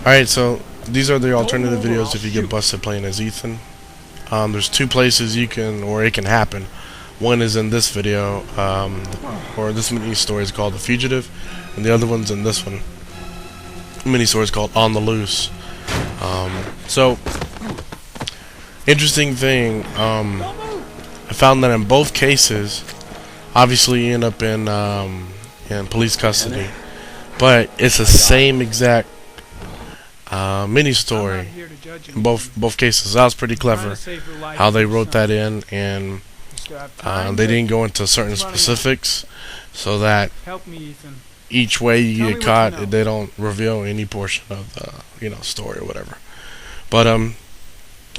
Alright, so these are the alternative videos if you get busted playing as Ethan. There's two places you can, or it can happen. One is in this video, or this mini story is called The Fugitive, and the other one's in this one. Mini story is called On the Loose. So, interesting thing, I found that in both cases, obviously you end up in police custody, but it's the same exact mini story in both cases. That was pretty clever how they wrote that in, and they didn't go into certain specifics so that each way you get caught, they don't reveal any portion of the story or whatever. But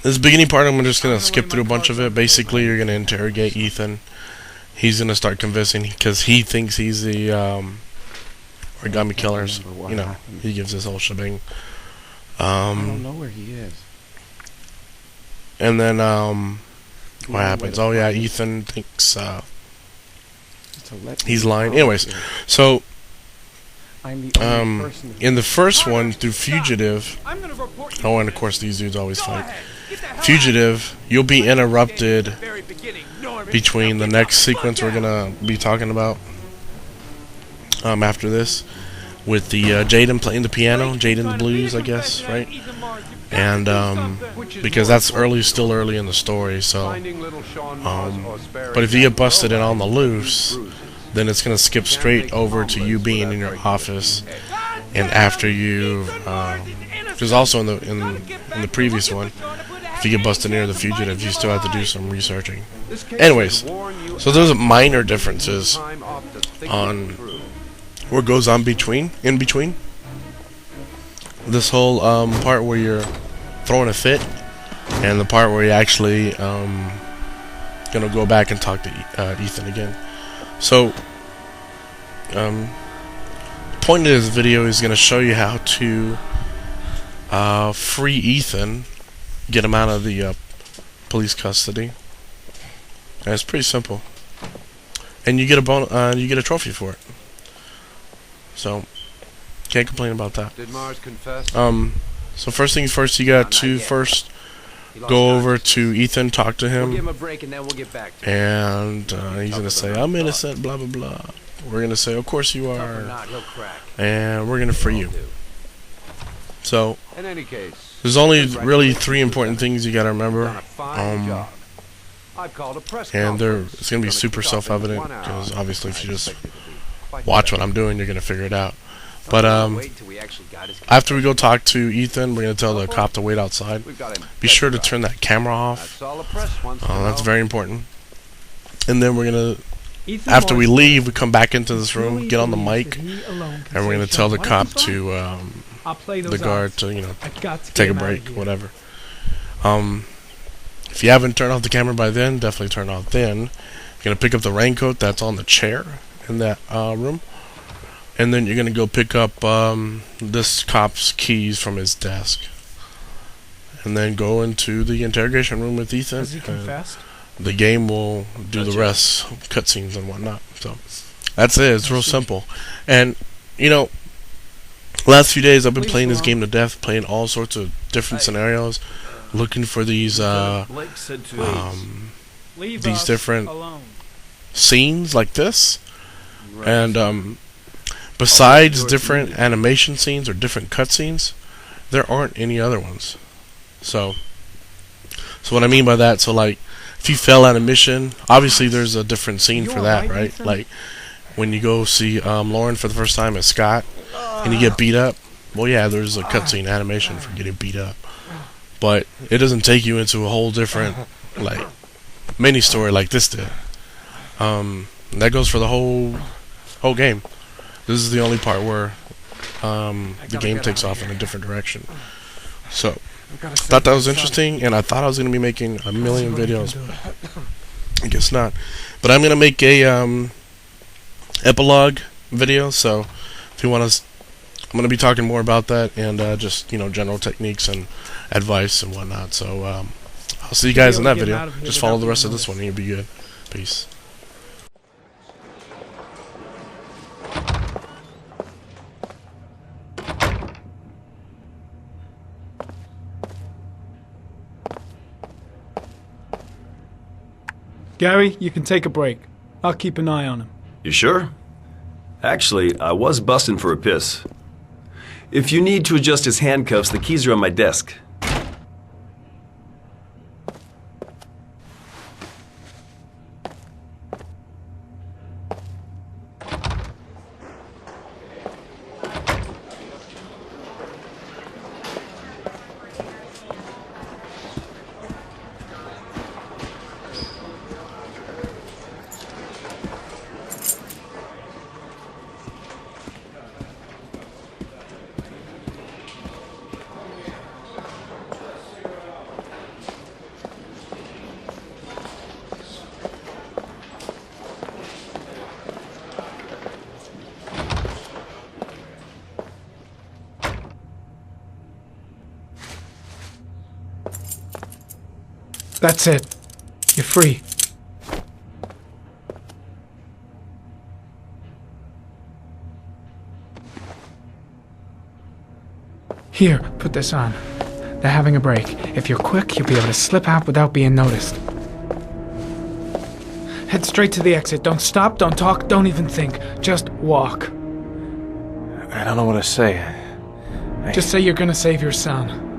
this beginning part, I'm just gonna skip through a bunch of it. Basically, you're gonna interrogate Ethan. He's gonna start convincing because he thinks he's the origami killer. He gives this whole shebang. I don't know where he is. And then what happens? Oh yeah, Ethan thinks he's lying. Anyways, so in the first one through Fugitive, oh, and of course these dudes always fight. Fugitive, you'll be interrupted between the next sequence we're gonna be talking about after this, with the Jaden playing the piano, Jaden the blues, I guess, right? And because that's still early in the story, so but if you get busted and on the loose, then it's gonna skip straight over to you being in your office, and after you, because also in the previous one, if you get busted near the Fugitive, you still have to do some researching. Anyways, so there's minor differences on what goes on in between this whole part where you're throwing a fit and the part where you're actually gonna go back and talk to Ethan again. So the point of this video is gonna show you how to free Ethan, get him out of the police custody, and it's pretty simple, and you get a trophy for it. So, can't complain about that. Did Mars confess? So first things first, you got to first go over to Ethan, talk to him, We'll give him a break and then we'll get back to and he's gonna say, "I'm innocent," blah blah blah. We're gonna say, "Of course you are," and we're gonna free you. So, in any case, there's only really three important things you gotta remember. And it's gonna be super self-evident, because obviously if you just watch what I'm doing, you're gonna figure it out. But after we go talk to Ethan, we're gonna tell the cop to wait outside. Be sure to turn that camera off. That's very important. And then we're gonna, after we leave, we come back into this room, get on the mic, and we're gonna tell the cop to the guard to take a break, whatever. If you haven't turned off the camera by then, definitely turn it off then. You're gonna pick up the raincoat that's on the chair in that room, and then you're gonna go pick up this cop's keys from his desk, and then go into the interrogation room with Ethan. Has he confessed? The game will do the rest, cutscenes and whatnot. So that's it. It's real simple. And last few days I've been playing this game to death, playing all sorts of different scenarios, looking for these different scenes like this. And besides different animation scenes or different cutscenes, there aren't any other ones. So what I mean by that, so like if you fail at a mission, obviously there's a different scene for that, right? Like when you go see Lauren for the first time as Scott and you get beat up, well yeah, there's a cutscene animation for getting beat up, but it doesn't take you into a whole different like mini story like this did. And that goes for the whole game. This is the only part where the game takes off in a different direction. So I thought that was interesting, and I thought I was going to be making a million videos. I guess not. But I'm going to make a epilogue video, so if you want to, I'm going to be talking more about that, and just general techniques and advice and whatnot. So I'll see you guys in that video. Just follow the rest of this one and you'll be good. Peace. Gary, you can take a break. I'll keep an eye on him. You sure? Actually, I was busting for a piss. If you need to adjust his handcuffs, the keys are on my desk. That's it. You're free. Here, put this on. They're having a break. If you're quick, you'll be able to slip out without being noticed. Head straight to the exit. Don't stop, don't talk, don't even think. Just walk. I don't know what to say. Just say you're gonna save your son.